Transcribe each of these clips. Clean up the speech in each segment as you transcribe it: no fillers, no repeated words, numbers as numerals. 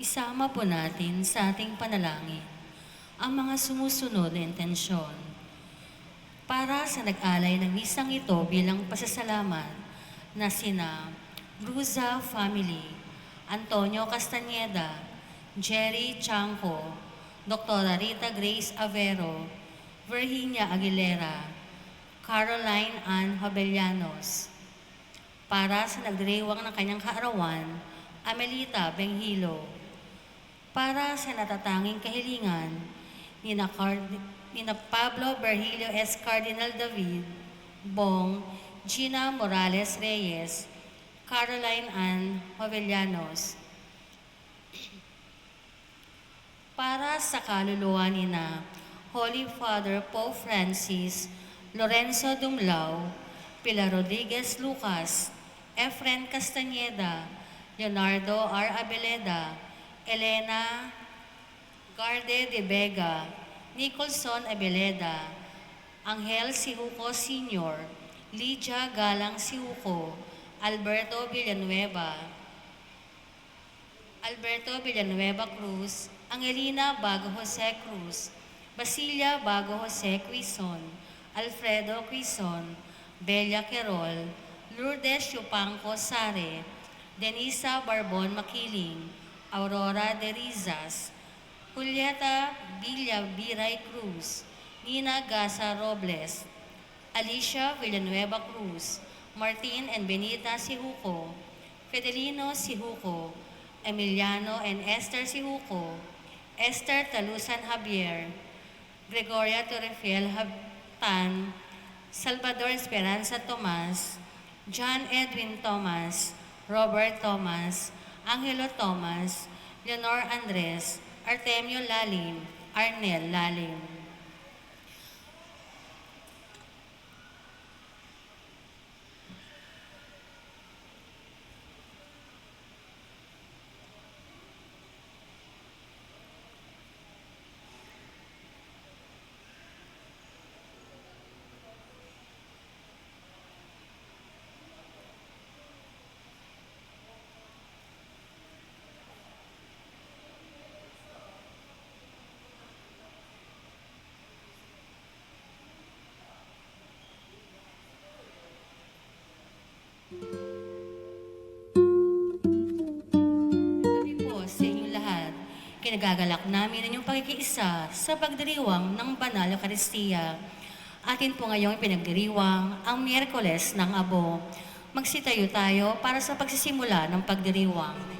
Isama po natin sa ating panalangin ang mga sumusunod na intensyon. Para sa nag-alay ng misang ito bilang pasasalamat na sina Bruza Family, Antonio Castañeda, Jerry Chanco, Dr. Rita Grace Avero, Virginia Aguilera, Caroline Ann Habellanos. Para sa nagdiriwang ng kanyang kaarawan, Amelita Benghilo. Para sa natatanging kahilingan ni Pablo Virgilio S. Cardinal David, Bong, Gina Morales Reyes, Caroline Ann Jovellanos. Para sa kaluluwa ni na Holy Father Pope Francis, Lorenzo Dumlao, Pilar Rodriguez Lucas, Efren Castañeda, Leonardo R. Abeleda, Elena Garde de Vega, Nicholson Abeleda, Angel Sihuco Sr., Lydia Galang Sihuco, Alberto Villanueva Cruz, Angelina Bago Jose Cruz, Basilia Bago Jose Quizon, Alfredo Quizon, Bella Querol, Lourdes Yupanco Sare, Denisa Barbon Makiling, Aurora de Rizas, Julieta Villa Biray Cruz, Nina Gasa Robles, Alicia Villanueva Cruz, Martin and Benita Sihuco, Fidelino Sihuco, Emiliano and Esther Sihuco, Esther Talusan Javier, Gregoria Torrefiel Tan, Salvador Esperanza Tomas, John Edwin Thomas, Robert Thomas, Angelo Thomas, Leonor Andres, Artemio Lalim, Arnel Lalim. Gabi po sa inyong lahat. Kinagagalak namin ang inyong pagkikiisa sa pagdiriwang ng Banal Eucharistia. Atin po ngayong pinagdiriwang ang Miyerkules ng Abo. Magsitayo tayo para sa pagsisimula ng pagdiriwang.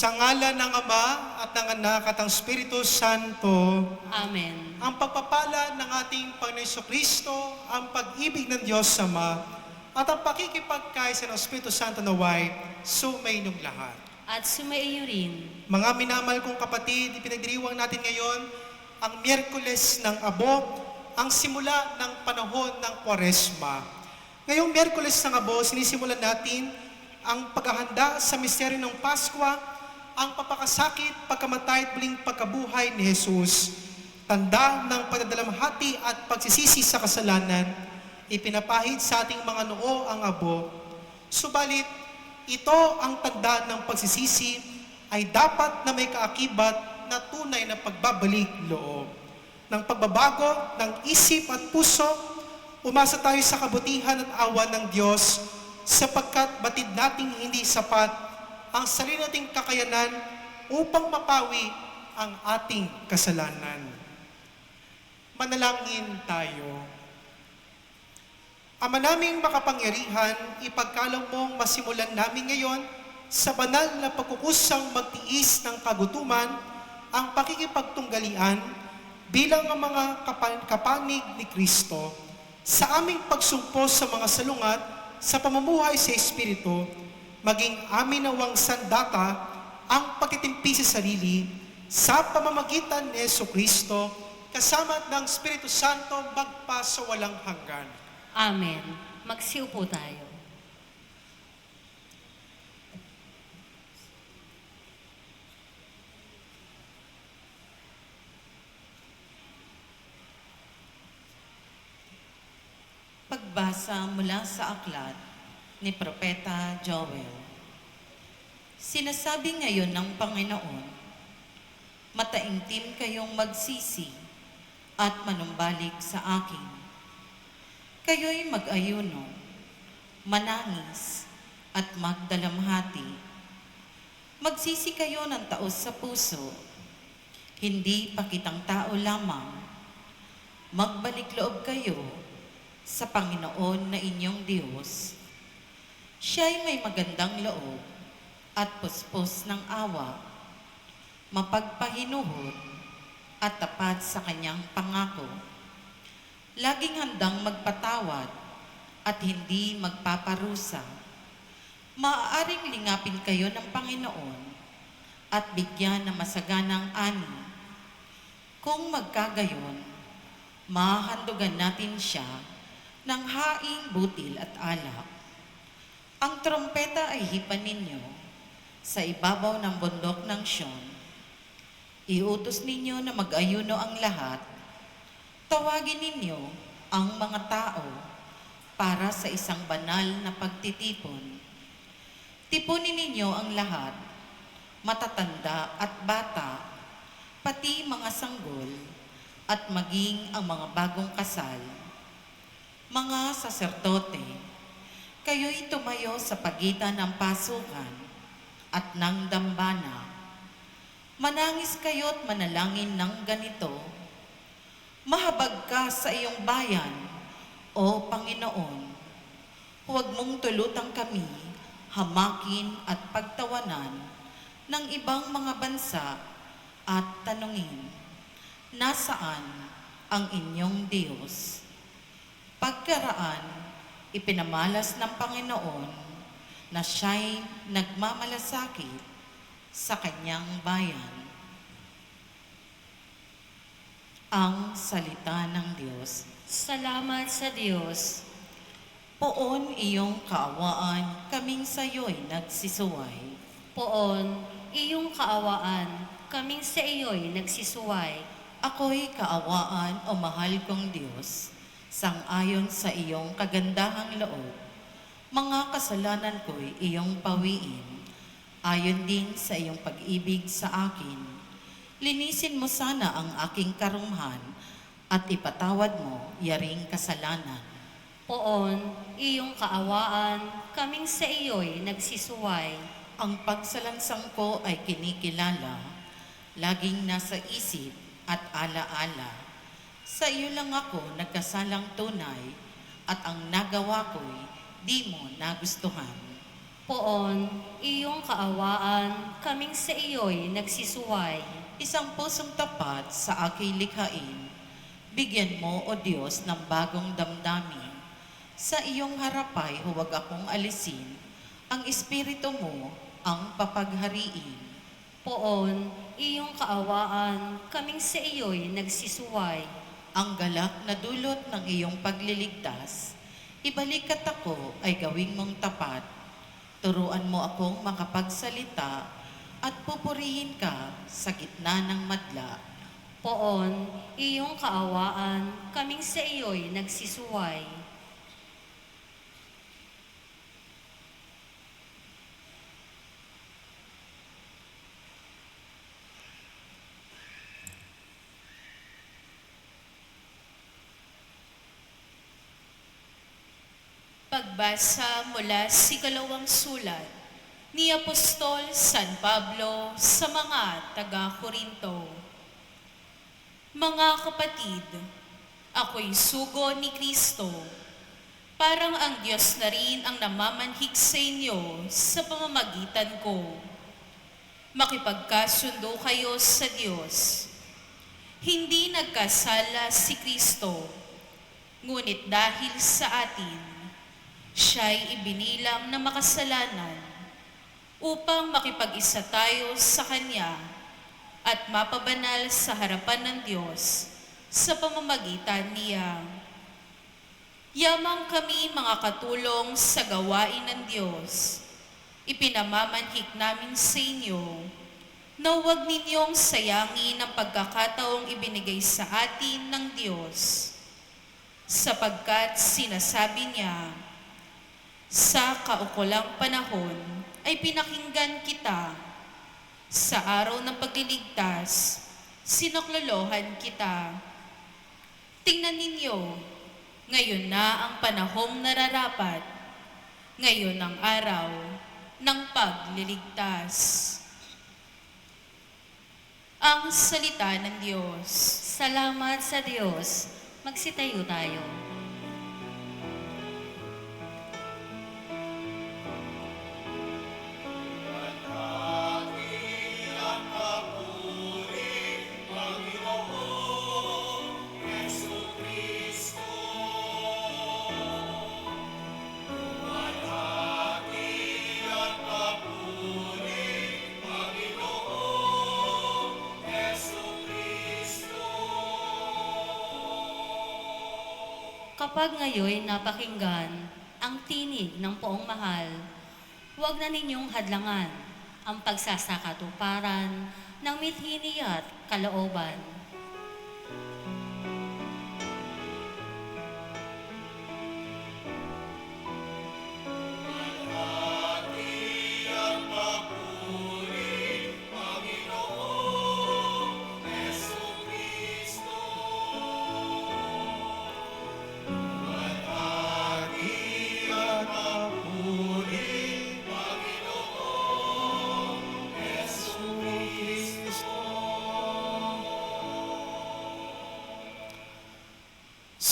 Sa ngalan ng Ama at ng Anak at ng Espiritu Santo, Amen. ang pagpapala ng ating Panginoon Kristo, ang pag-ibig ng Diyos Ama, at ang pakikipagkaisa ng Espiritu Santo naway sumainong lahat. At sumaiyo rin. Mga minamahal kong kapatid, ipinagdiriwang natin ngayon ang Miyerkules ng Abo, ang simula ng panahon ng Kwaresma. Ngayong Miyerkules ng Abo, sinisimulan natin ang paghahanda sa misteryo ng Pasko, ang papakasakit, pagkamatay at muling pagkabuhay ni Jesus. Tanda ng pagdadalamhati at pagsisisi sa kasalanan, ipinapahid sa ating mga noo ang abo. Subalit, ito ang tanda ng pagsisisi ay dapat na may kaakibat na tunay na pagbabalik loob. Ng pagbabago ng isip at puso, umasa tayo sa kabutihan at awa ng Diyos sapagkat batid nating hindi sapat ang sarili nating kakayanan upang mapawi ang ating kasalanan. Manalangin tayo. Ama naming makapangyarihan, ipagkaloob mong masimulan namin ngayon sa banal na pagkukusang magtiis ng kagutuman ang pakikipagtunggalian bilang ang mga kapanig ni Kristo sa aming pagsumpo sa mga salungat sa pamumuhay sa Espiritu, maging amin nawang sandata ang pagtitimpi sa sarili sa pamamagitan ni Jesucristo kasama ng Espiritu Santo magpa sa walang hanggan. Amen. Magsiupo tayo. Pagbasa mula sa aklat ni Propeta Joel. Sinasabi ngayon ng Panginoon, mataimtim kayong magsisi at manumbalik sa akin. Kayo'y mag-ayuno, manangis, at magdalamhati. Magsisi kayo ng taos sa puso, hindi pakitang tao lamang. Magbalik loob kayo sa Panginoon na inyong Diyos. Siya'y may magandang loob at puspos ng awa, mapagpahinuhod at tapat sa kanyang pangako. Laging handang magpatawad at hindi magpaparusa. Maaaring lingapin kayo ng Panginoon at bigyan ng masaganang ani. Kung magkagayon, mahahandugan natin siya ng haing butil at alak. Ang trompeta ay hipan ninyo sa ibabaw ng bundok ng Sion. Iutos ninyo na mag-ayuno ang lahat. Tawagin ninyo ang mga tao para sa isang banal na pagtitipon. Tipunin ninyo ang lahat, matatanda at bata, pati mga sanggol, at maging ang mga bagong kasal. Mga saserdote, kayo'y tumayo sa pagitan ng pasukan at ng dambana. Manangis kayo't manalangin ng ganito, mahabag ka sa iyong bayan, o Panginoon. Huwag mong tulutang kami, hamakin at pagtawanan ng ibang mga bansa at tanungin, nasaan ang inyong Diyos? Pagkaraan, ipinamalas ng Panginoon na siya'y nagmamalasakit sa kanyang bayan. Ang salita ng Diyos. Salamat sa Diyos. Poon iyong kaawaan, kaming sayo'y nagsisuway. Poon, iyong kaawaan, kaming sa iyo'y nagsisuway. Ako'y kaawaan o mahal kong Diyos, sang-ayon sa iyong kagandahang loob. Mga kasalanan ko'y iyong pawiin, ayon din sa iyong pag-ibig sa akin. Linisin mo sana ang aking karumhan at ipatawad mo yaring kasalanan. Poon, iyong kaawaan, kaming sa iyo'y nagsisuway. Ang pagsalansang ko ay kinikilala, laging nasa isip at alaala. Sa iyo lang ako nagkasalang tunay at ang nagawa ko'y di mo nagustuhan. Poon, iyong kaawaan, kaming sa iyo'y nagsisuway. Isang pusong tapat sa aking likhain. Bigyan mo, O Diyos, ng bagong damdamin. Sa iyong harapay huwag akong alisin. Ang Espiritu mo ang papaghariin. Poon, iyong kaawaan, kaming sa iyo'y nagsisuway. Ang galak na dulot ng iyong pagliligtas, ibalik at ako ay gawing mong tapat. Turuan mo akong makapagsalita at pupurihin ka sa gitna ng madla. Poon, iyong kaawaan, kaming sa iyo'y nagsisuway. Pagbasa mula sa ikalawang sulat ni Apostol San Pablo sa mga taga-Korinto. Mga kapatid, ako'y sugo ni Kristo. Parang ang Diyos na rin ang namamanhik sa inyo sa pamamagitan ko. Makipagkasundo kayo sa Diyos. Hindi nagkasala si Kristo, ngunit dahil sa atin, siya'y ibinilang na makasalanan upang makipag-isa tayo sa Kanya at mapabanal sa harapan ng Diyos sa pamamagitan niya. Yamang kami mga katulong sa gawain ng Diyos. Ipinamamanhik namin sa inyo na huwag ninyong sayangin ang pagkakataong ibinigay sa atin ng Diyos, sapagkat sinasabi niya, sa kaukulang panahon ay pinakinggan kita. Sa araw ng pagliligtas, sinaklolohan kita. Tingnan ninyo, ngayon na ang panahong nararapat. Ngayon ang araw ng pagliligtas. Ang salita ng Diyos. Salamat sa Diyos. Magsitayo tayo. Kapag ngayon napakinggan ang tinig ng poong mahal, huwag na ninyong hadlangan ang pagsasakatuparan ng mithini at kalooban.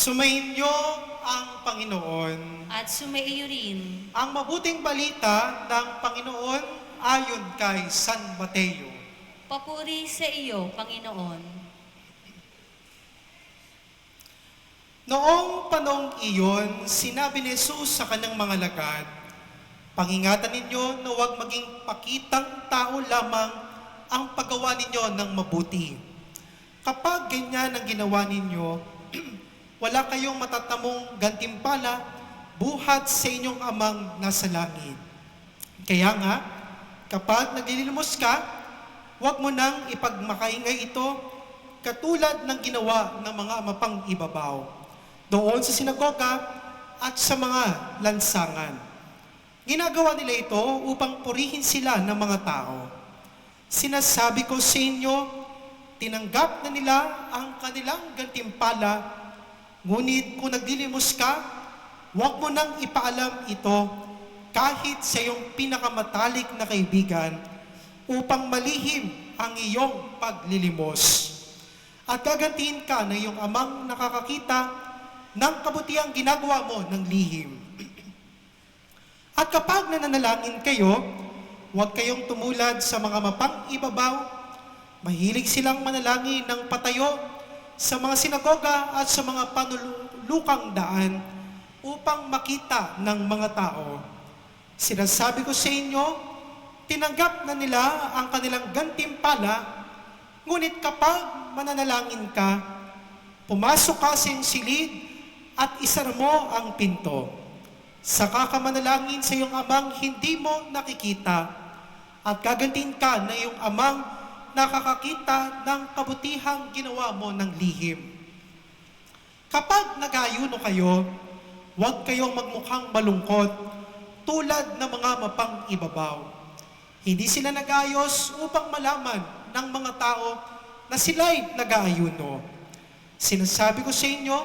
Sumainyo ang Panginoon. At sumaiyo rin Ang mabuting balita ng Panginoon ayon kay San Mateo. papuri sa iyo, Panginoon. Noong panong iyon, sinabi ni Jesus sa kanyang mga lagad, pangingatan ninyo na huwag maging pakitang tao lamang ang paggawa ninyo ng mabuti. Kapag ganyan ang ginawa ninyo, wala kayong matatamong gantimpala buhat sa inyong amang nasa langit. Kaya nga, kapag naglililimos ka, huwag mo nang ipagmakaingay ito katulad ng ginawa ng mga mapang ibabaw doon sa sinagoga at sa mga lansangan. Ginagawa nila ito upang purihin sila ng mga tao. Sinasabi ko sa inyo, tinanggap na nila ang kanilang gantimpala. Ngunit kung naglilimos ka, huwag mo nang ipaalam ito kahit sa iyong pinakamatalik na kaibigan upang malihim ang iyong paglilimos. At gagantihin ka ng iyong amang nakakakita ng kabutiang ginagawa mo ng lihim. At kapag nananalangin kayo, huwag kayong tumulad sa mga mapang-ibabaw. Mahilig silang manalangin ng patayo sa mga sinagoga at sa mga panulukang daan upang makita ng mga tao. Sinasabi ko sa inyo, tinanggap na nila ang kanilang gantimpala, ngunit kapag mananalangin ka, pumasok ka sa iyong silid at isara mo ang pinto. Saka ka manalangin sa iyong amang hindi mo nakikita at gagantiin ka na iyong amang nakakakita ng kabutihang ginawa mo ng lihim. Kapag nag-aayuno kayo, huwag kayong magmukhang malungkot tulad ng mga mapang-ibabaw. Hindi sila nag-ayos upang malaman ng mga tao na sila'y nag-aayuno. Sinasabi ko sa inyo,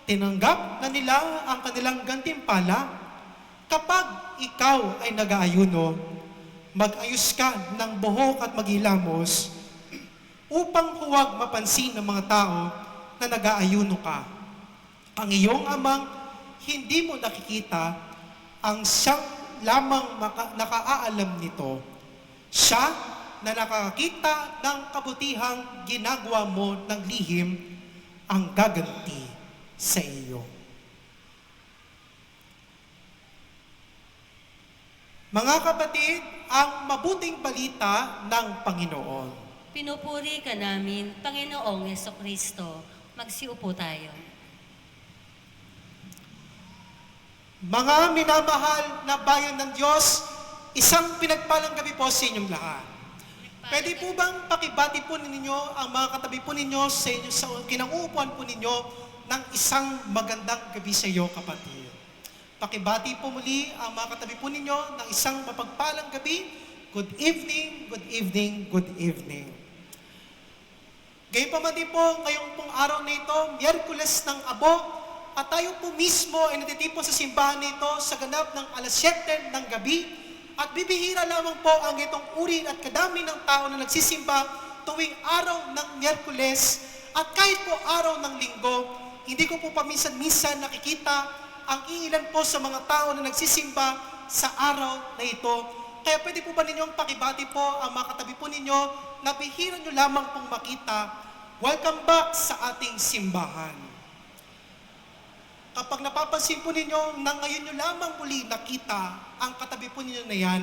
tinanggap na nila ang kanilang gantimpala. Kapag ikaw ay nag-aayuno, mag-ayos ka ng buhok at maghilamos upang huwag mapansin ng mga tao na nag-aayuno ka. Ang iyong amang hindi mo nakikita, ang siyang lamang nakaalam nito. Siya na nakakita ng kabutihang ginagawa mo ng lihim ang gaganti sa iyo. Mga kapatid, ang mabuting balita ng Panginoon. Pinupuri ka namin, Panginoong Hesukristo. Magsiupo tayo. Mga minamahal na bayan ng Diyos, isang pinagpalang gabi po sa inyong lahat. Pwede po bang pakibati po ninyo ang mga katabi po ninyo sa inyo, sa kinauupuan po ninyo ng isang magandang gabi sa iyo, kapatid. Pakibati po muli ang mga katabi po ninyo ng isang mapagpalang gabi. Good evening, good evening, good evening. Gayun pa man din po, ngayong pong araw na ito, Miyerkules ng Abo, at tayo po mismo ay natitipon sa simbahan nito sa ganap ng alas 7 ng gabi. At bibihira lamang po ang itong uri at kadami ng tao na nagsisimba tuwing araw ng Miyerkules at kahit po araw ng Linggo. Hindi ko po paminsan-minsan nakikita ang iilan po sa mga tao na nagsisimba sa araw na ito. Kaya pwede po ba ninyong pakibati po ang mga katabi po ninyo na bihira nyo lamang pong makita. Welcome back sa ating simbahan. Kapag napapansin po ninyo na ngayon nyo lamang muli nakita ang katabi po ninyo na yan,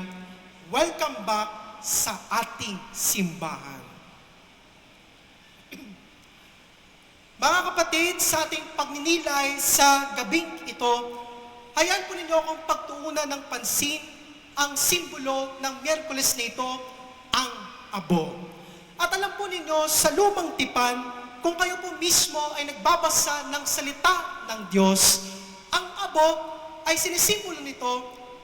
welcome back sa ating simbahan. Mga kapatid, sa ating pagninilay sa gabing ito, hayaan po ninyo akong pagtuunan ng pansin ang simbolo ng Miyerkules na ito, ang abo. At alam po ninyo, sa lumang tipan, kung kayo po mismo ay nagbabasa ng salita ng Diyos, ang abo ay sinisimbolo nito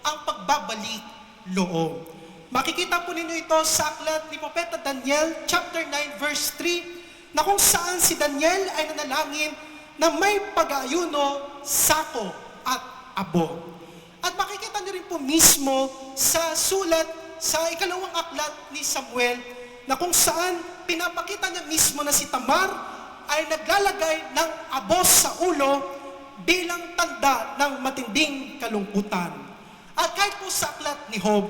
ang pagbabalik loob. Makikita po ninyo ito sa aklat ni Propeta Daniel, chapter 9, verse 3, na kung saan si Daniel ay nanalangin na may pag-aayuno, sako at abo. At makikita niyo rin po mismo sa sulat sa ikalawang aklat ni Samuel na kung saan pinapakita niya mismo na si Tamar ay naglalagay ng abo sa ulo bilang tanda ng matinding kalungkutan. At kahit po sa aklat ni Job,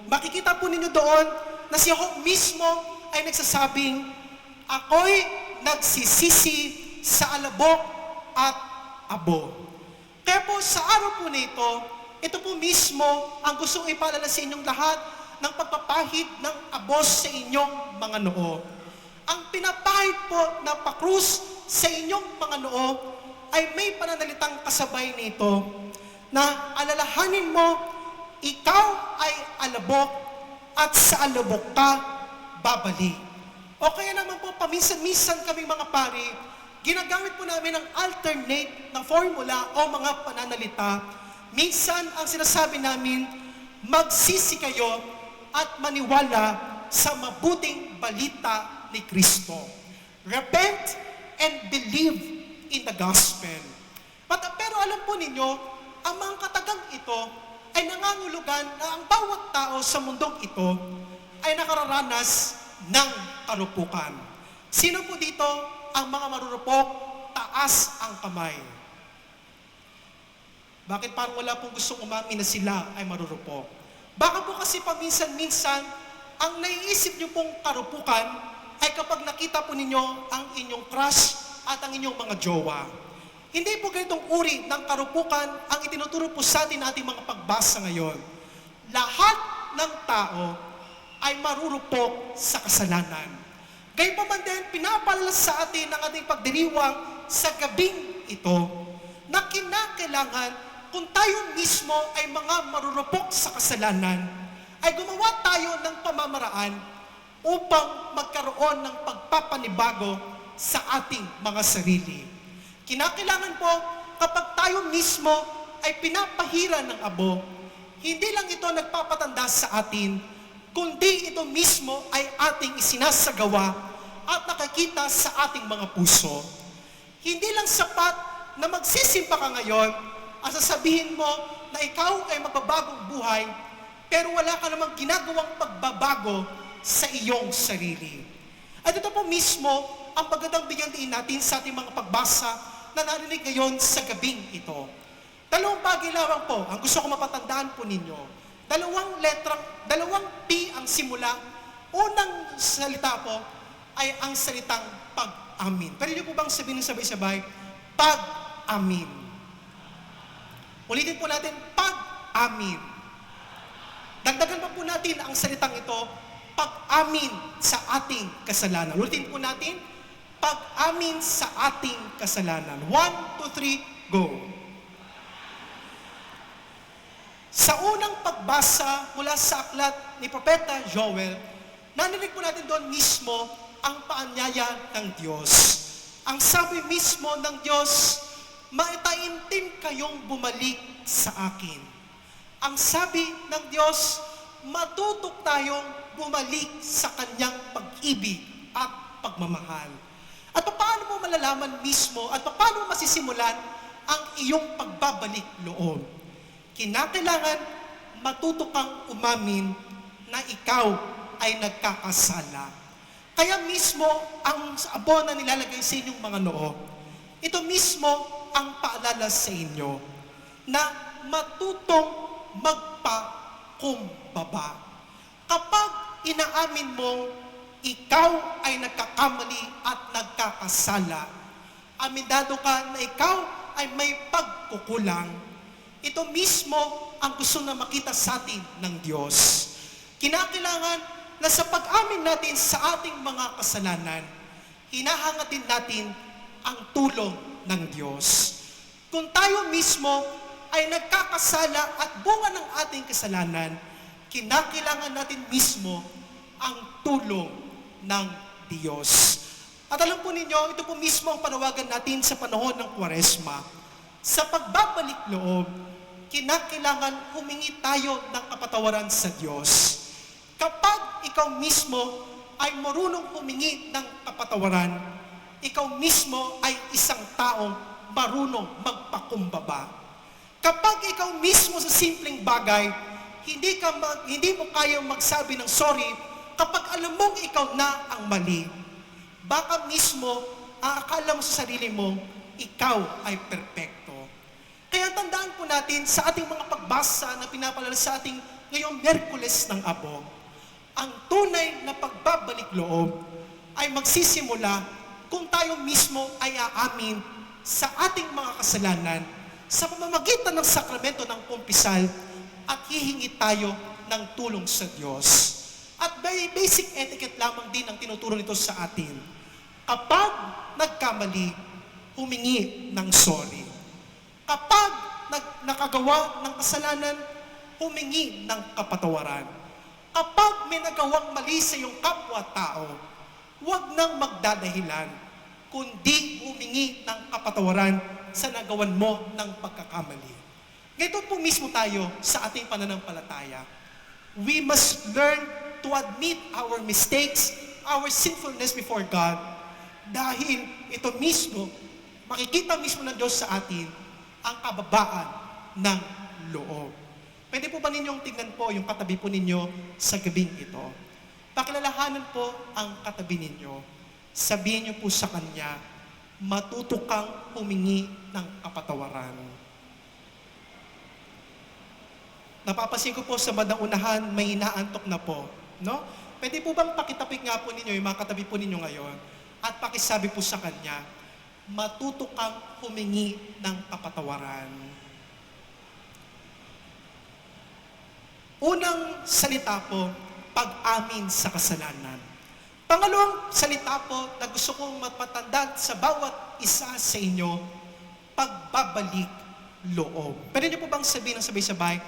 makikita po ninyo doon na si Job mismo ay nagsasabing, ako'y nagsisisi sa alabok at abo. Kaya po sa araw po nito, ito po mismo ang gustong ipaalala sa inyong lahat ng pagpapahid ng abos sa inyong mga noo. Ang pinapahid po na pakrus sa inyong mga noo ay may pananalitang kasabay nito na alalahanin mo, ikaw ay alabok at sa alabok ka babalik. O kaya naman po, paminsan-minsan kaming mga pari, ginagamit po namin ang alternate na formula o mga pananalita. Minsan, ang sinasabi namin, magsisi kayo at maniwala sa mabuting balita ni Kristo. Repent and believe in the gospel. Pero alam po ninyo, ang mga katagang ito ay nangangulugan na ang bawat tao sa mundong ito ay nakararanas ng karupukan. Sino po dito ang mga marurupok? Taas ang kamay. Bakit parang wala pong gustong umamin na sila ay marurupok? Baka po kasi paminsan-minsan, ang naiisip niyo pong karupukan ay kapag nakita po ninyo ang inyong crush at ang inyong mga jowa. Hindi po ganitong uri ng karupukan ang itinuturo po sa atin ating mga pagbasa ngayon. Lahat ng tao ay marurupok sa kasalanan. Gayunpaman din, pinapaalala sa atin ang ating pagdiriwang sa gabing ito na kinakailangan kung tayo mismo ay mga marurupok sa kasalanan, ay gumawa tayo ng pamamaraan upang magkaroon ng pagpapanibago sa ating mga sarili. Kinakailangan po kapag tayo mismo ay pinapahira ng abo, hindi lang ito nagpapatanda sa atin, kundi ito mismo ay ating isinasagawa at nakikita sa ating mga puso. Hindi lang sapat na magsisimba ka ngayon at sasabihin mo na ikaw ay magbabagong buhay, pero wala ka namang ginagawang pagbabago sa iyong sarili. At ito po mismo ang magandang bigyan din natin sa ating mga pagbasa na narinig ngayon sa gabing ito. Dalawang bagay lamang po ang gusto ko mapatandaan po ninyo. Dalawang P ang simula. Unang salita po ay ang salitang pag-amin. Pwede niyo po bang sabihin ng sabay-sabay? Pag-amin. Ulitin po natin, pag-amin. Dagdagan pa po natin ang salitang ito, pag-amin sa ating kasalanan. Ulitin po natin, pag-amin sa ating kasalanan. 1, 2, 3, go. Sa unang pagbasa mula sa aklat ni Propeta Joel, narinig po natin doon mismo ang paanyaya ng Diyos. Ang sabi mismo ng Diyos, maitaimtim kayong bumalik sa akin. Ang sabi ng Diyos, matutok tayong bumalik sa kanyang pag-ibig at pagmamahal. At paano mo malalaman mismo at paano mo masisimulan ang iyong pagbabalik loob? Kinakailangan matuto kang umamin na ikaw ay nagkakasala. Kaya mismo ang abo na nilalagay sa inyong mga noo, ito mismo ang paalala sa inyo na matutong magpakumbaba. Kapag inaamin mong ikaw ay nagkakamali at nagkakasala, aminado ka na ikaw ay may pagkukulang, ito mismo ang gusto na makita sa atin ng Diyos. Kinakailangan na sa pag-amin natin sa ating mga kasalanan, hinahangatin natin ang tulong ng Diyos. Kung tayo mismo ay nagkakasala at bunga ng ating kasalanan, kinakailangan natin mismo ang tulong ng Diyos. At alam po ninyo, ito po mismo ang panawagan natin sa panahon ng Kwaresma. Sa pagbabalik loob, kinakailangan humingi tayo ng kapatawaran sa Diyos. Kapag ikaw mismo ay marunong humingi ng kapatawaran, ikaw mismo ay isang taong marunong magpakumbaba. Kapag ikaw mismo sa simpleng bagay, hindi mo kayang magsabi ng sorry kapag alam mong ikaw na ang mali. Baka mismo, akala mo sa sarili mo, ikaw ay perpekto. Kaya tandaan po natin sa ating mga pagbasa na pinapalala sa ating ngayong Miyerkules ng Abo, ang tunay na pagbabalik loob ay magsisimula kung tayo mismo ay aamin sa ating mga kasalanan sa pamamagitan ng sakramento ng kumpisal at hihingi tayo ng tulong sa Diyos. At basic etiquette lamang din ang tinuturo nito sa atin. Kapag nagkamali, humingi ng sorry. Kapag nakagawa ng kasalanan, humingi ng kapatawaran. Kapag may nagawang mali sa iyong kapwa-tao, huwag nang magdadahilan, kundi humingi ng kapatawaran sa nagawan mo ng pagkakamali. Ganito po mismo tayo sa ating pananampalataya. We must learn to admit our mistakes, our sinfulness before God, dahil ito mismo, makikita mismo ng Diyos sa atin ang kababaan ng loob. Pwede po ba ninyong tingnan po yung katabi po ninyo sa gabing ito? Pakilalahanan po ang katabi ninyo. Sabihin niyo po sa kanya, matuto kang humingi ng kapatawaran. Napapansin ko po sa bandang unahan, may inaantok na po. No? Pwede po bang pakitapik nga po ninyo, yung mga katabi po ninyo ngayon, at pakisabi po sa kanya, matuto kang humingi ng kapatawaran. Unang salita po, pag-amin sa kasalanan. Pangalawang salita po na gusto kong mapatandaan sa bawat isa sa inyo, pagbabalik loob. Pwede niyo po bang sabihin ng sabay-sabay,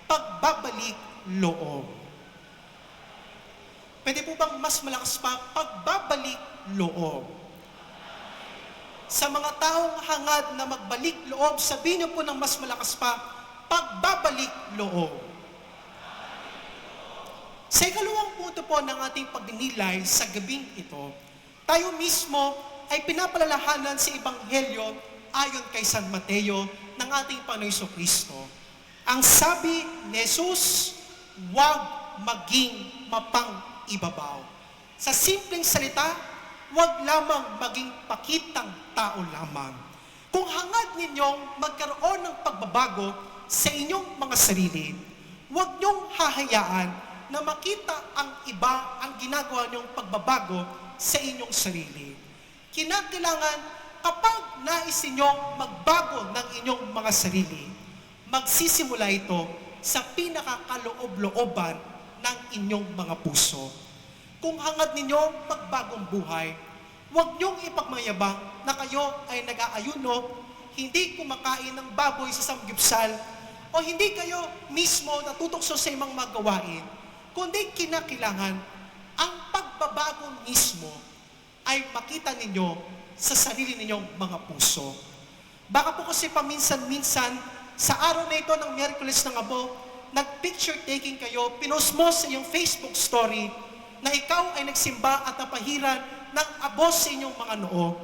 pagbabalik loob. Pwede po bang mas malakas pa, pagbabalik loob. Sa mga taong hangad na magbalik loob, sabihin niyo po ng mas malakas pa, pagbabalik loob. Sa ikalawang punto po ng ating pagdinilay sa gabing ito, tayo mismo ay pinapalalahanan sa Ebanghelyo ayon kay San Mateo ng ating Panginoon Kristo. Ang sabi ni Jesus, huwag maging mapang-ibabaw. Sa simpleng salita, huwag lamang maging pakitang tao lamang. Kung hangad ninyong magkaroon ng pagbabago sa inyong mga sarili, huwag niyong hahayaan na makita ang iba ang ginagawa niyong pagbabago sa inyong sarili. Kinakailangan kapag nais ninyong magbago ng inyong mga sarili, magsisimula ito sa pinakakaloob-looban ng inyong mga puso. Kung hangad ninyo magbagong buhay, huwag niyong ipagmayabang na kayo ay nag-aayuno, hindi kumakain ng baboy sa samgyupsal, o hindi kayo mismo natutokso sa imang magawain, kundi kinakailangan ang pagbabago mismo ay makita ninyo sa sarili ninyong mga puso. Baka po kasi paminsan-minsan sa araw na ito ng Miyerkules ng Abo, nag-picture taking kayo, pinost mo sa iyong Facebook story na ikaw ay nagsimba at napahiran ng abo sa inyong mga noo.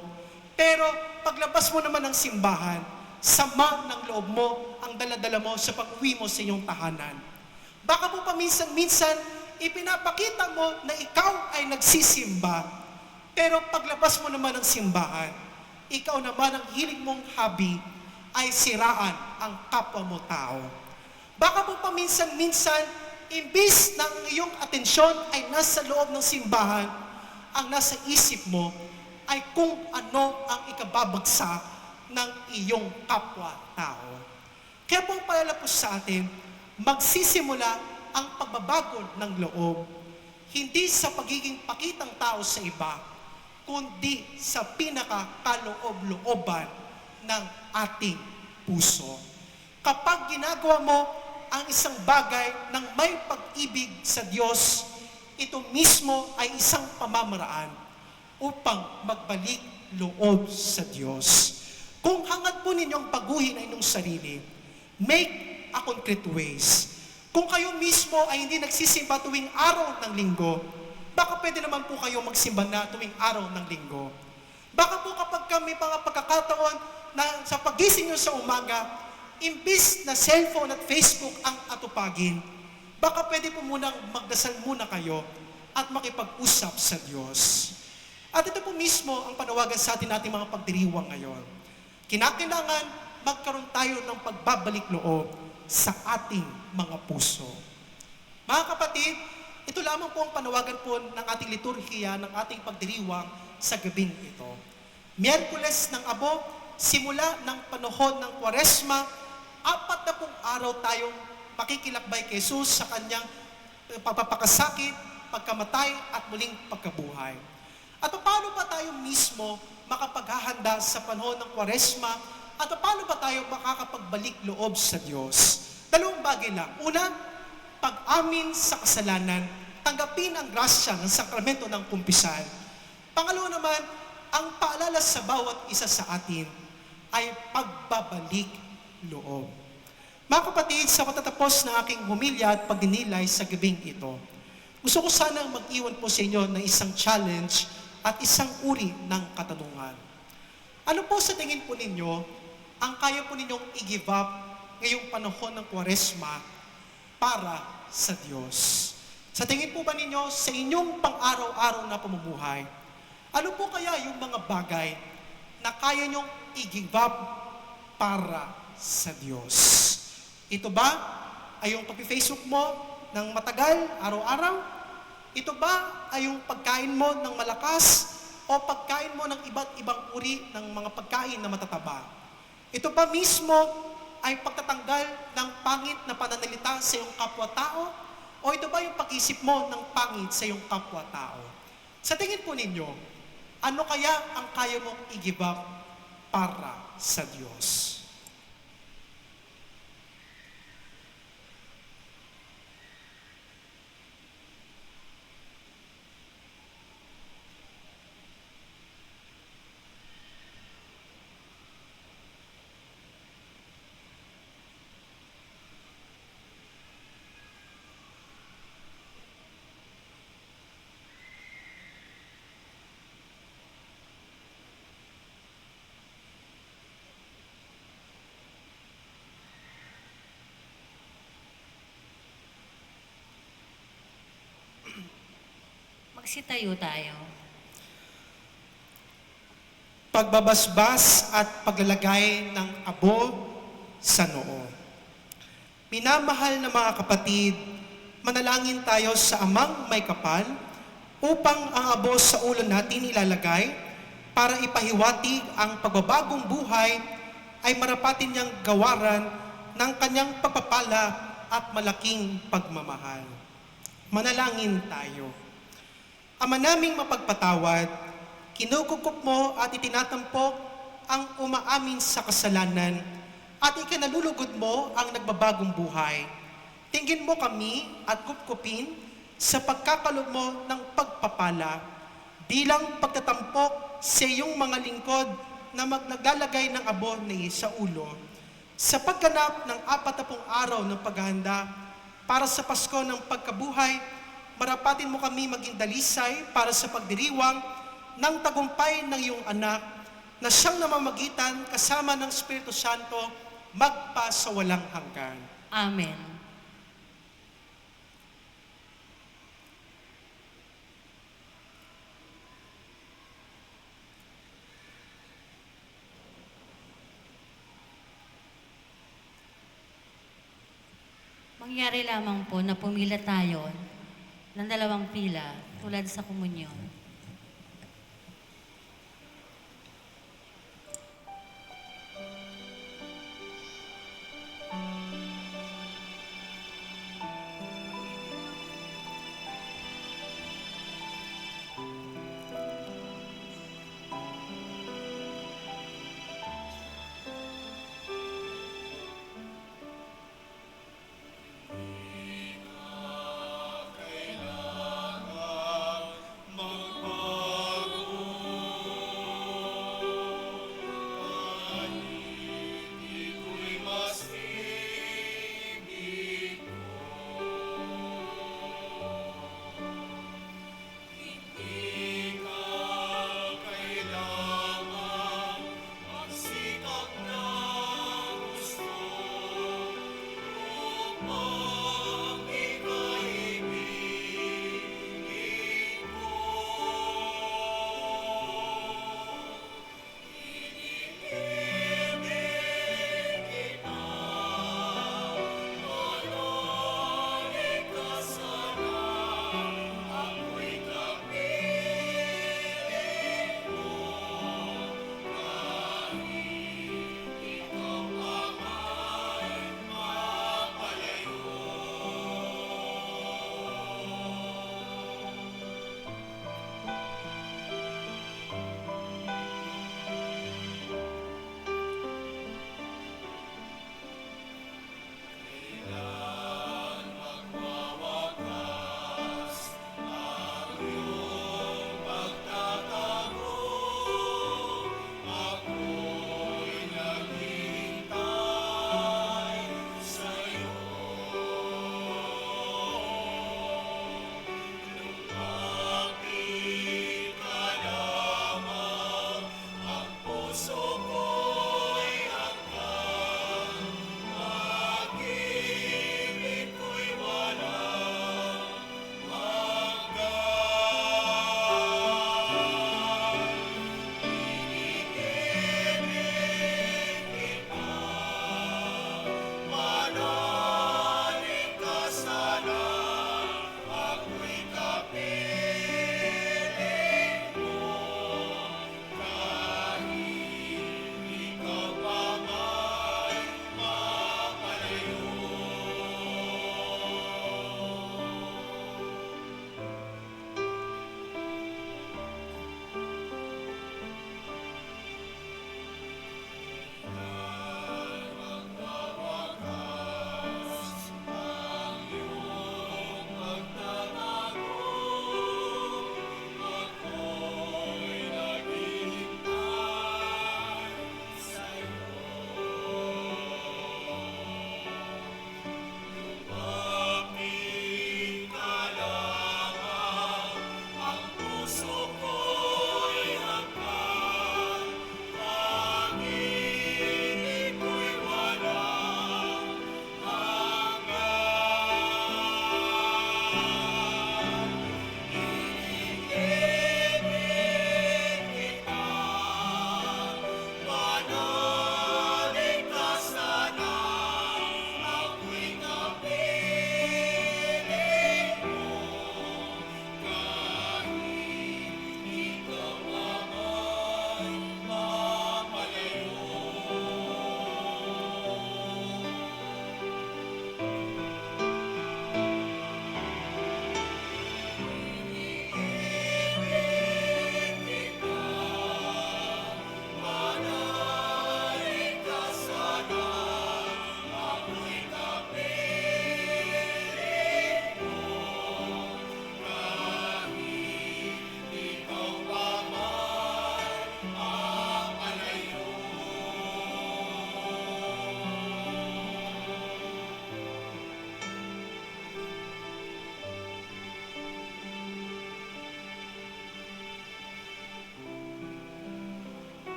Pero paglabas mo naman ng simbahan, sama ng loob mo ang daladala mo sa pag-uwi mo sa inyong tahanan. Baka po paminsan-minsan, ipinapakita mo na ikaw ay nagsisimba. Pero paglabas mo naman ng simbahan, ikaw naman ang hilig mong hobby ay siraan ang kapwa mo tao. Baka po paminsan-minsan, imbis na ang iyong atensyon ay nasa loob ng simbahan, ang nasa isip mo ay kung ano ang ikababagsak ng iyong kapwa-tao. Kaya po paalala po sa atin, magsisimula ang pagbabago ng loob, hindi sa pagiging pakitang tao sa iba, kundi sa pinakakaloob-looban ng ating puso. Kapag ginagawa mo ang isang bagay ng may pag-ibig sa Diyos, ito mismo ay isang pamamaraan upang magbalik loob sa Diyos. Kung hangad po ninyong baguhin ang inyong sarili, make a concrete ways. Kung kayo mismo ay hindi nagsisimba tuwing araw ng linggo, baka pwede naman po kayo magsimba na tuwing araw ng linggo. Baka po kapag kami mga pagkakataon na sa pagising nyo sa umaga, imbis na cellphone at Facebook ang atupagin, baka pwede po munang magdasal muna kayo at makipag-usap sa Diyos. At ito po mismo ang panawagan sa atin nating mga pagdiriwang ngayon. Kinakailangan magkaroon tayo ng pagbabalik loob sa ating mga puso. Mga kapatid, ito lamang po ang panawagan po ng ating liturhiya, ng ating pagdiriwang sa gabing ito. Miyerkules ng Abo, simula ng panahon ng Kwaresma, 40 araw tayong makikilakbay kay Jesus sa kanyang pagpapakasakit, pagkamatay at muling pagkabuhay. At paano ba tayo mismo makapaghahanda sa panahon ng Kwaresma at paano ba tayo makakapagbalik loob sa Diyos? Dalawang bagay lang. Una, pag-amin sa kasalanan, tanggapin ang grasya ng sakramento ng kumpisan. Pangalawa naman, ang paalala sa bawat isa sa atin ay pagbabalik loob. Mga kapatid, sa patatapos ng aking humilya at pagdinilay sa gabing ito, gusto ko sanang mag-iwan po sa inyo ng isang challenge at isang uri ng katanungan. Ano po sa tingin po ninyo ang kaya po ninyong i-give up ngayong panahon ng Kwaresma para sa Diyos? Sa tingin po ba ninyo sa inyong pang-araw-araw na pamumuhay, ano po kaya yung mga bagay na kaya nyong i-give up para sa Diyos? Ito ba ay yung pag-Facebook mo ng matagal, araw-araw? Ito ba ay yung pagkain mo ng malakas o pagkain mo ng iba't ibang uri ng mga pagkain na matataba? Ito ba mismo ay pagtatanggal ng pangit na pananalita sa iyong kapwa-tao? O ito ba yung pag-isip mo ng pangit sa iyong kapwa-tao? Sa tingin po ninyo, ano kaya ang kaya mong i-give up para sa Diyos? Magsitayo tayo. Pagbabasbas at paglalagay ng abo sa noo. Minamahal na mga kapatid, manalangin tayo sa Amang may kapal upang ang abo sa ulo natin ilalagay para ipahiwatig ang pagbabagong buhay ay marapatin niyang gawaran ng kanyang pagpapala at malaking pagmamahal. Manalangin tayo. Ama naming mapagpatawad, kinukupkop mo at itinatampok ang umaamin sa kasalanan at ikinalulugod mo ang nagbabagong buhay. Tingin mo kami at kupkupin sa pagkakalob mo ng pagpapala bilang pagtatampok sa iyong mga lingkod na naglalagay ng abo ni sa ulo. Sa pagganap ng 40 araw ng paghahanda para sa Pasko ng pagkabuhay, marapatin mo kami maging dalisay para sa pagdiriwang ng tagumpay ng iyong anak na siyang namamagitan kasama ng Espiritu Santo magpa sa walang hanggan. Amen. Mangyari lamang po na pumila tayo ng 2 pila tulad sa komunyon. Mga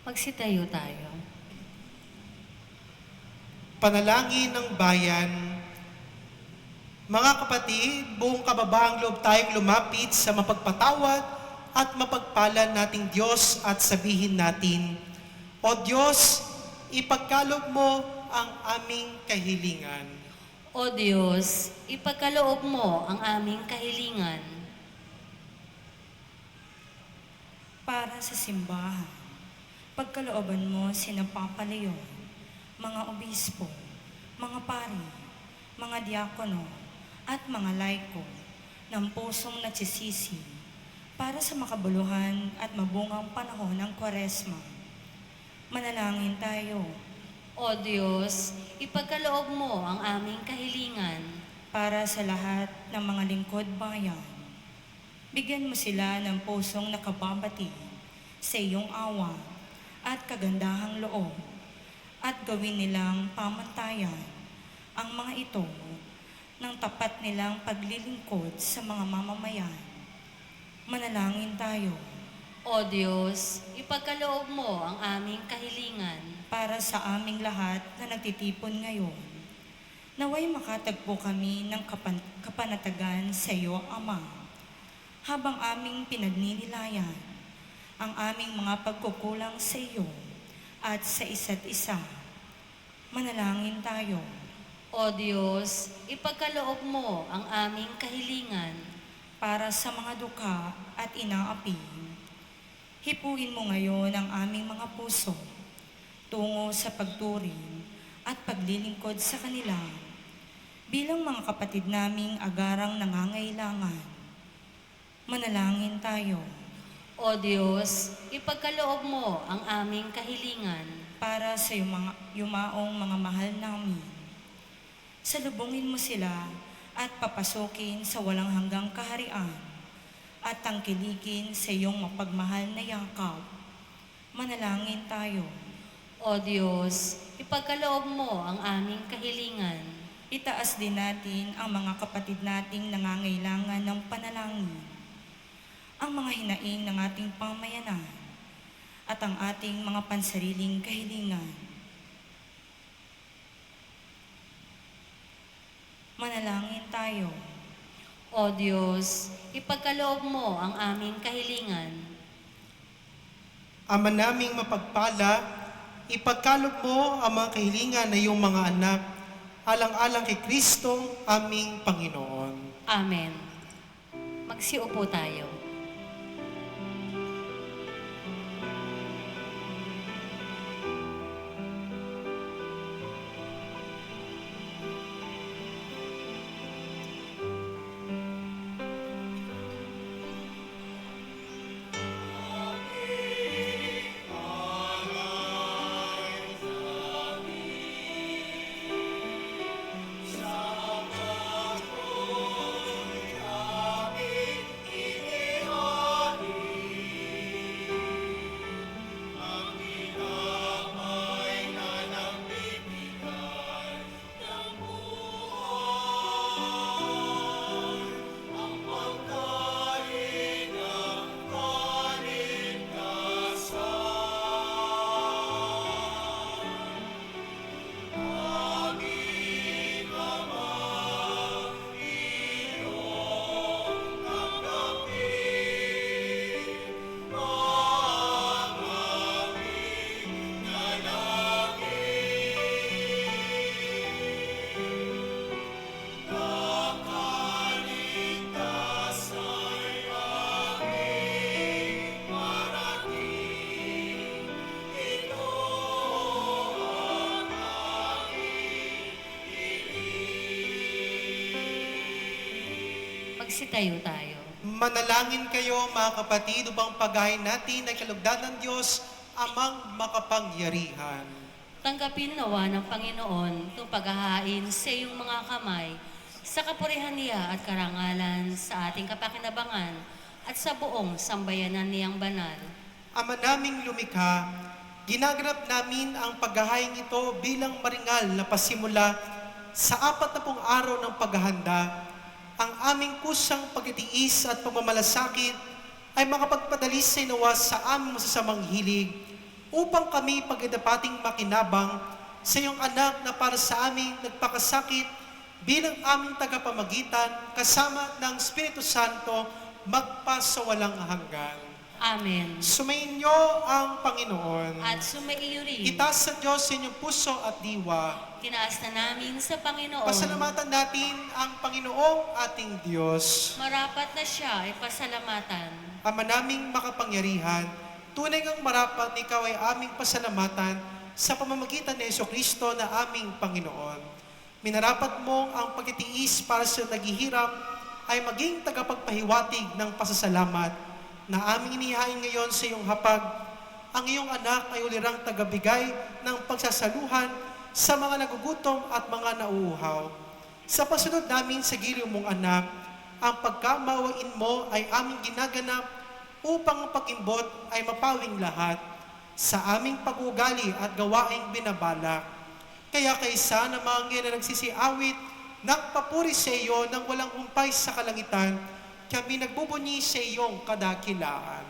Magsitayo tayo. Panalangin ng bayan. Mga kapatid, buong kababaang loob tayong lumapit sa mapagpatawad at mapagpala nating Diyos at sabihin natin, O Diyos, ipagkaloob mo ang aming kahilingan. O Diyos, ipagkaloob mo ang aming kahilingan. Para sa simbahan, pagkalooban mo sina Papa Leon, mga obispo, mga pari, mga diakono, at mga laiko ng pusong nagsisisi para sa makabuluhan at mabungang panahon ng Kwaresma. Manalangin tayo O Diyos, ipagkaloob mo ang aming kahilingan. para sa lahat ng mga lingkod bayan. Bigyan mo sila ng pusong nakababati sa iyong awa at kagandahang loob at gawin nilang pamantayan ang mga ito ng tapat nilang paglilingkod sa mga mamamayan. Manalangin tayo O Diyos, ipagkaloob mo ang aming kahilingan. para sa aming lahat na nagtitipon ngayon. Naway makatagpo kami ng kapanatagan sa iyo, Ama, habang aming pinagninilayan ang aming mga pagkukulang sa iyo at sa isa't isa. Manalangin tayo O Diyos, ipagkaloob mo ang aming kahilingan. para sa mga duka at inaapi. Hipuin mo ngayon ang aming mga puso tungo sa pagturing at paglilingkod sa kanila bilang mga kapatid naming agarang nangangailangan. Manalangin tayo O Diyos, ipagkaloob mo ang aming kahilingan. para sa yumaong mga mahal namin. Salubungin mo sila at papasukin sa walang hanggang kaharian at tangkilikin sa iyong mapagmahal na yakap. Manalangin tayo. O Diyos, ipagkaloob mo ang aming kahilingan. Itaas din natin ang mga kapatid nating nangangailangan ng panalangin, ang mga hinaing ng ating pamayanan, at ang ating mga pansariling kahilingan. Manalangin tayo. O Diyos, ipagkaloob mo ang aming kahilingan. Ama naming mapagpala, ipagkaloob mo ang mga kahilingan na iyong mga anak, alang-alang kay Kristo, aming Panginoon. Amen. Magsiupo tayo. Magsitayo tayo. Manalangin kayo mga kapatid upang paghain natin ang kalugdan ng Diyos, amang makapangyarihan. Tanggapin nawa ng Panginoon itong paghahain sa iyong mga kamay sa kapurihan niya at karangalan sa ating kapakinabangan at sa buong sambayanan niyang banal. Ama naming lumikha, ginaganap namin ang paghahain ito bilang maringal na pasimula sa 40 araw ng paghahanda. Ang aming kusang pagtitiis at pagmamalasakit ay makapagpadali sa inawa sa aming masasamang hilig upang kami pagdapating makinabang sa iyong anak na para sa amin nagpakasakit bilang aming tagapamagitan kasama ng Espiritu Santo magpasawalang hanggan. Amen. Sumainyo ang Panginoon. At sumaiyo rin. Itaas sa Diyos sa inyong puso at diwa. Tinaas na namin sa Panginoon. Pasalamatan natin ang Panginoong ating Diyos. Marapat na siya ay pasalamatan. Ama naming makapangyarihan, tunay ngang marapat ikaw ay aming pasalamatan sa pamamagitan ni Jesucristo na aming Panginoon. Minarapat mo ang pagtitiis para sa naghihirap ay maging tagapagpahiwatig ng pasasalamat na aming inihain ngayon sa iyong hapag. Ang iyong anak ay ulirang tagabigay ng pagsasaluhan sa mga nagugutom at mga nauuhaw. Sa pasunod namin sa giliw mong anak, ang pagkamaawain mo ay aming ginaganap upang ang pag-imbot ay mapawing lahat sa aming pag-ugali at gawaing binabalak. Kaya kaysa na mga na nagsisiawit, nagpapuri sa iyo ng walang humpay sa kalangitan, kami nagbubunyi sa iyong kadakilaan.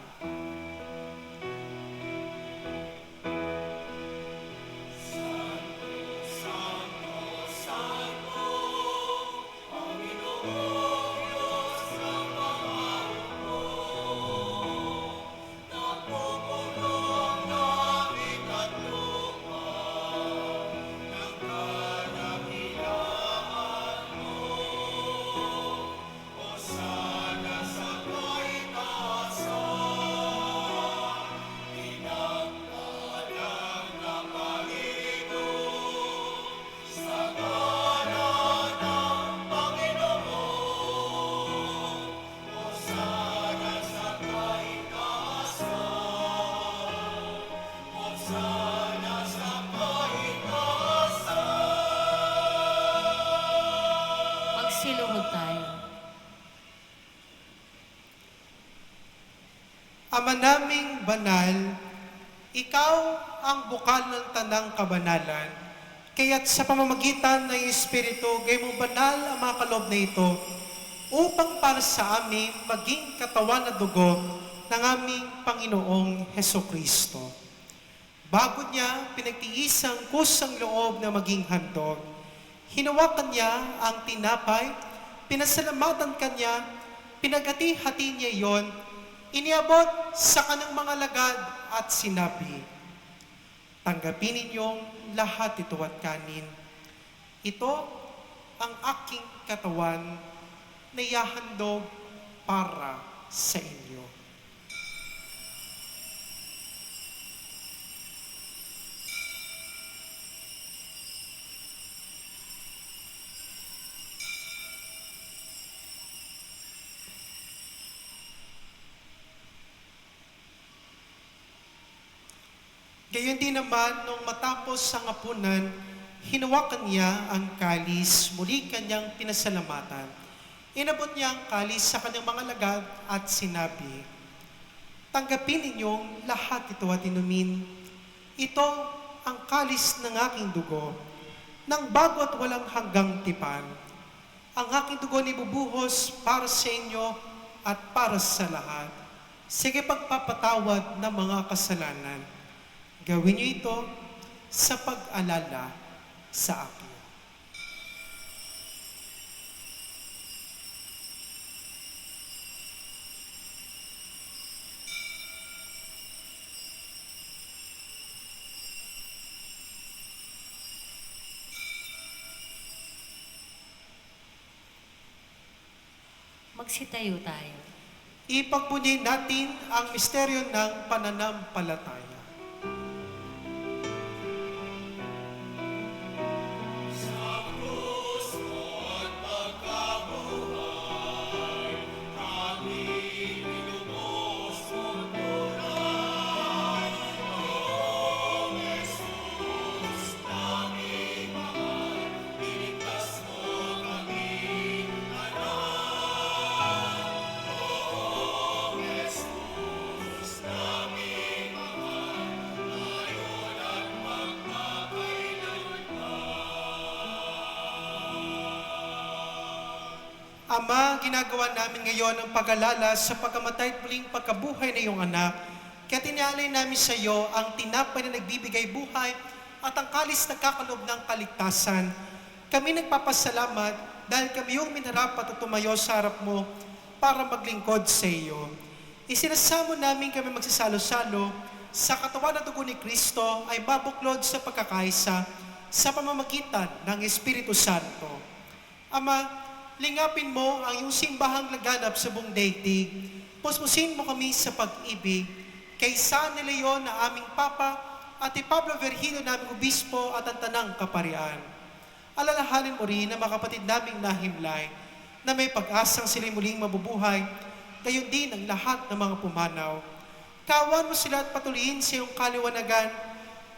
Magsiluhod tayo. Ama naming banal, ikaw ang bukal ng tanang kabanalan. Kaya't sa pamamagitan ng Espiritu, gay mo banal ang mga kaloob na ito upang para sa amin maging katawan at dugo ng aming Panginoong Hesukristo. Bago niya pinagtiis ang kusang loob na maging handog, hinawakan niya ang tinapay, pinasalamatan kanya, pinagati-hati niya iyon, iniabot sa kanang mga lagad at sinabi, tanggapin ninyong lahat ito at kanin. Ito ang aking katawan na ihahandog para sa inyo. Gayon din naman, nung matapos ang hapunan, hinawakan niya ang kalis, muli kanyang pinasalamatan. Inabot niya ang kalis sa kanyang mga lagad at sinabi, tanggapin ninyong lahat ito at inumin. Ito ang kalis ng aking dugo, ng bago at walang hanggang tipan. Ang aking dugo ni bubuhos para sa inyo at para sa lahat. Sige pagpapatawad ng mga kasalanan. Gawin niyo ito sa pag-alala sa akin. Magsitayo tayo. Ipagbunyi natin ang misteryo ng pananampalataya. Ama, ginagawa namin ngayon ang pag-alala sa pagkamatay at muling pagkabuhay na iyong anak Kaya tinalay namin sa iyo ang tinapay na nagbibigay buhay at ang kalis na kakalob ng kaligtasan. Kami nagpapasalamat dahil kami yung minarapat at tumayo sa harap mo para maglingkod sa iyo. Isinasamo namin kami magsasalo-salo sa katawan at dugo ni Kristo ay mabuklod sa pagkakaisa sa pamamagitan ng Espiritu Santo. Ama, lingapin mo ang iyong simbahang laganap sa buong daigdig. Puspusin mo kami sa pag-ibig kay San Leon na aming Papa at ni Pablo Virgilio naming Obispo at ang Tanang Kaparian. Alalahanin mo rin na mga kapatid naming nahimlay na may pag-asang sila'y muling mabubuhay, gayon din ang lahat ng mga pumanaw. Kaawaan mo sila at patuloyin sa iyong kaliwanagan.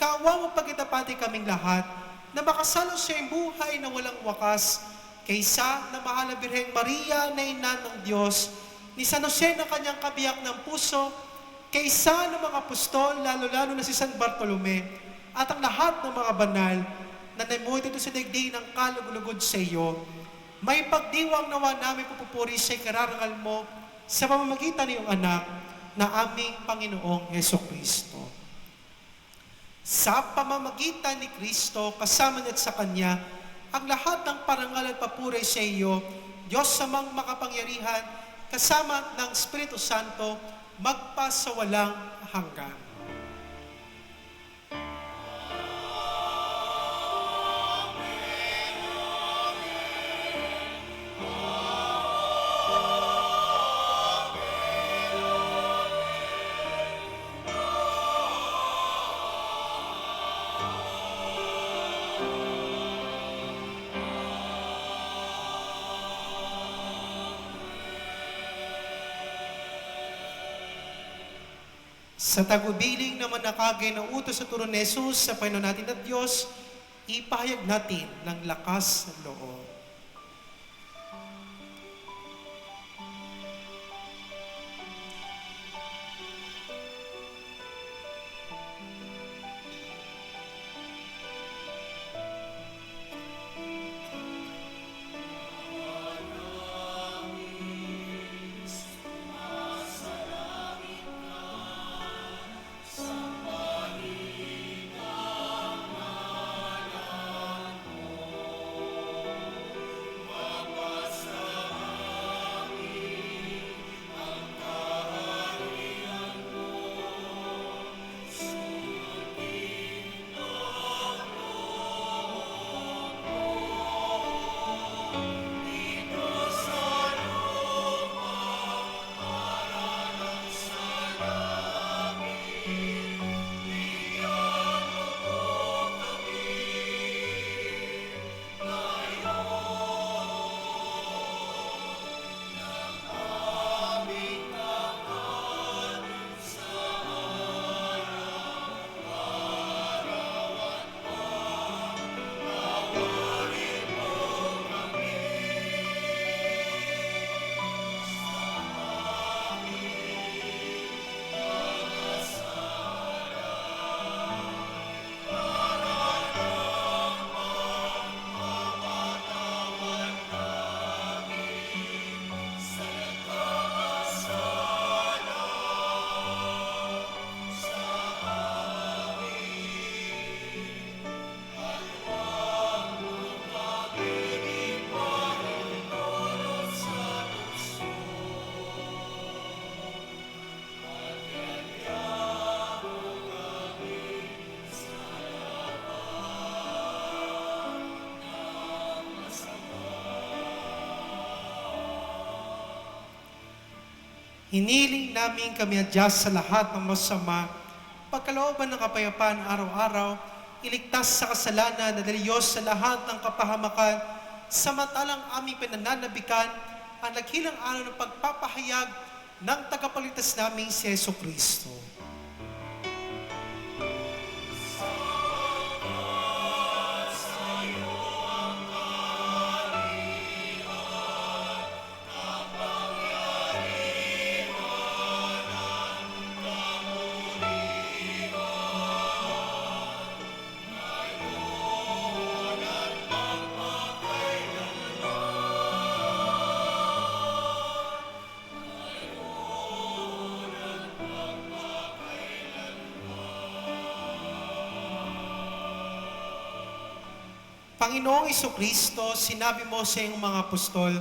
Kaawaan mo pagkitapati kaming lahat na makasalo sa iyong buhay na walang wakas kaysa na mahal na Birheng Maria na ina ng Diyos, ni San Jose na kanyang kabiyak ng puso, kaysa ng mga apostol, lalo-lalo na si San Bartolome, at ang lahat ng mga banal na namuhay dito sa daigdig ng kalugulugod sa iyo. May pagdiwang nawa namin pupupuri sa ikararangal mo sa pamamagitan ng iyong anak na aming Panginoong Hesukristo. Sa pamamagitan ni Kristo, kasama niya at sa Kanya, ang lahat ng parangal at papuri sa iyo, Diyos samang makapangyarihan, kasama ng Espiritu Santo, magpasawalang hanggan. Sa tagubiling naman nakagay na utos sa turo ni Jesus sa Panginoon natin at Diyos, ipahayag natin ng lakas ng loob. Hiniling namin kami adjust sa lahat ng masama, pagkalooban ng kapayapaan araw-araw, iligtas sa kasalanan na dahil Diyos sa lahat ng kapahamakan, samantalang aming pinananabikan ang naghilang araw ng pagpapahayag ng tagapagligtas naming si Jesucristo. Panginoong Kristo, sinabi mo sa iyong mga apostol,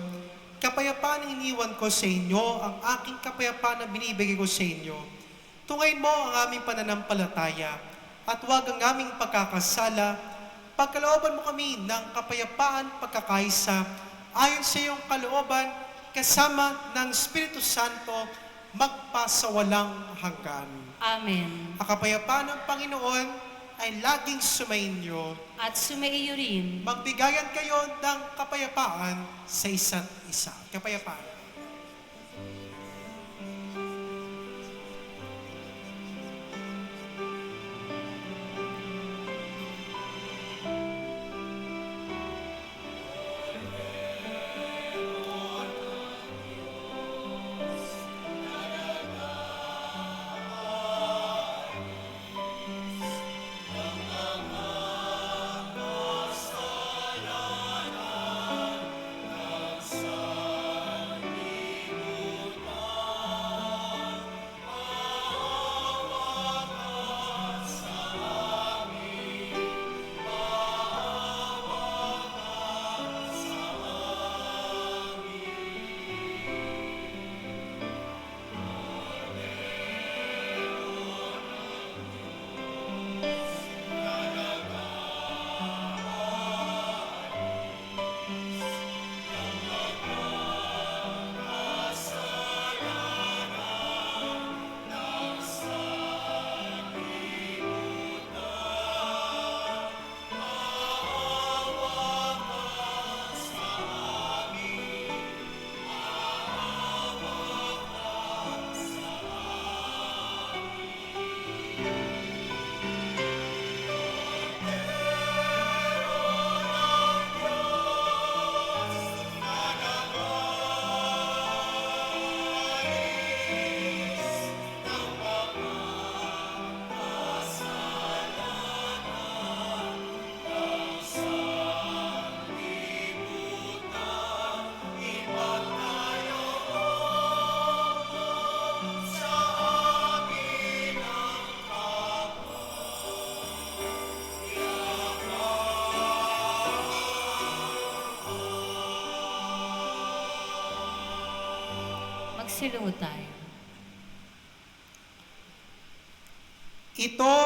kapayapaan ang iniwan ko sa inyo, ang aking kapayapaan na binibigay ko sa inyo. Tungayin mo ang aming pananampalataya at huwag ang aming pagkakasala. Pagkalooban mo kami ng kapayapaan pagkakaisa ayon sa iyong kalooban kasama ng Espiritu Santo magpasawalang hanggan. Amen. Ang kapayapaan ng Panginoon ay laging sumainyo. At sumaiyo rin. Magbigayan kayo ng kapayapaan sa isa't isa. Kapayapaan. Magsilungo tayo. Ito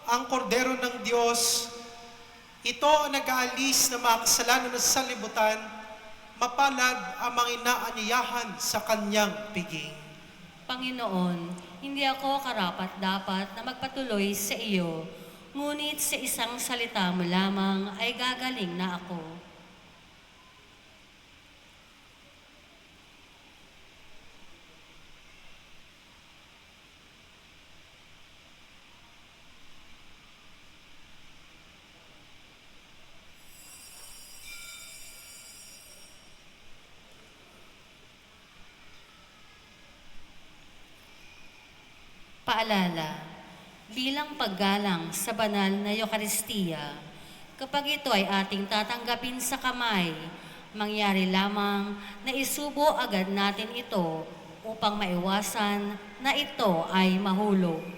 ang kordero ng Diyos. Ito ang nag-aalis ng mga kasalanan ng sanlibutan. Mapalad ang mga inaanyayahan sa kanyang piging. Panginoon, hindi ako karapat-dapat na magpatuloy sa iyo, ngunit sa isang salita mo lamang ay gagaling na ako. Paalala, bilang paggalang sa banal na Eucharistia, kapag ito ay ating tatanggapin sa kamay, mangyari lamang na isubo agad natin ito upang maiwasan na ito ay mahulog.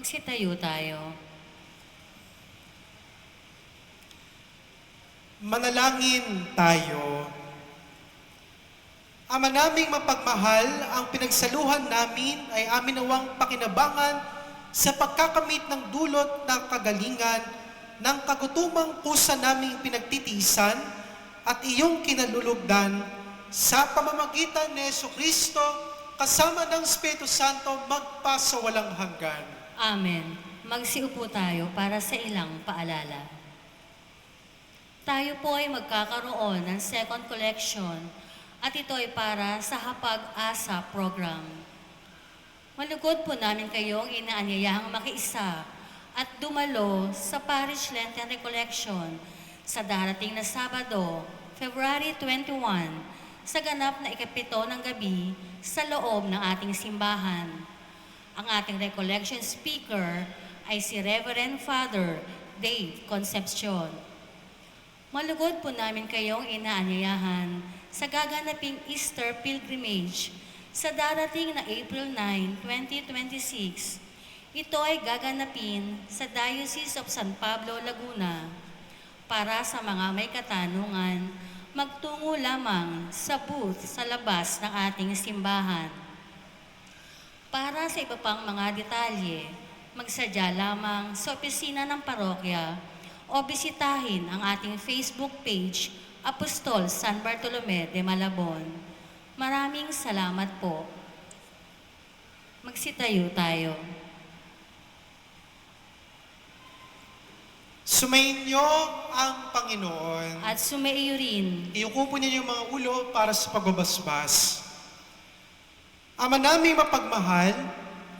Magsitayo tayo. Manalangin tayo. Ama naming mapagmahal, ang pinagsaluhan namin ay amin nawang pakinabangan sa pagkakamit ng dulot ng kagalingan ng kagutumang kusa naming pinagtitiisan at iyong kinalulugdan sa pamamagitan ni Jesucristo kasama ng Espiritu Santo magpasawalang hanggan. Amen. Magsiupo tayo para sa ilang paalala. Tayo po ay magkakaroon ng second collection at ito ay para sa Hapag-asa program. Malugod po namin kayong inaanyayahang makiisa at dumalo sa Parish Lenten Recollection sa darating na Sabado, February 21, sa ganap na ikapito ng gabi sa loob ng ating simbahan. Ang ating recollection speaker ay si Reverend Father Dave Concepcion. Malugod po namin kayong inaanyayahan sa gaganaping Easter Pilgrimage sa darating na April 9, 2026. Ito ay gaganapin sa Diocese of San Pablo, Laguna. Para sa mga may katanungan, magtungo lamang sa booth sa labas ng ating simbahan. Para sa iba pang mga detalye, magsadya lamang sa opisina ng parokya o bisitahin ang ating Facebook page, Apostol San Bartolome de Malabon. Maraming salamat po. Magsitayo tayo. Sumainyo ang Panginoon. At sumaiyo rin. Iyuko po ninyo yung mga ulo para sa pagbabasbas. Ama naming mapagmahal,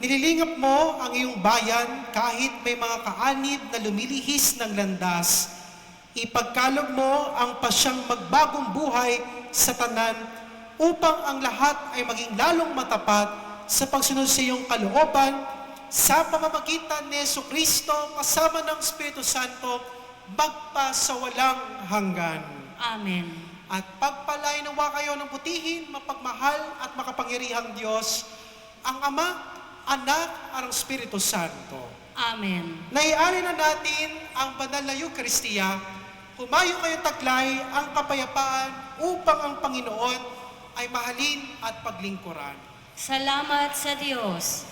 nililingap mo ang iyong bayan kahit may mga kaanib na lumilihis ng landas. Ipagkalog mo ang pasyang magbagong buhay sa tanan upang ang lahat ay maging lalong matapat sa pagsunod sa iyong kalooban sa pamamagitan ni Jesucristo kasama ng Espiritu Santo magpasawalang hanggan. Amen. At pagpalain nawa kayo ng butihin, mapagmahal at makapangyarihang Diyos, ang Ama, Anak, at ang Espiritu Santo. Amen. Naiari na natin ang banal na Eucharistia. Humayo kayo taglay ang kapayapaan upang ang Panginoon ay mahalin at paglingkuran. Salamat sa Diyos.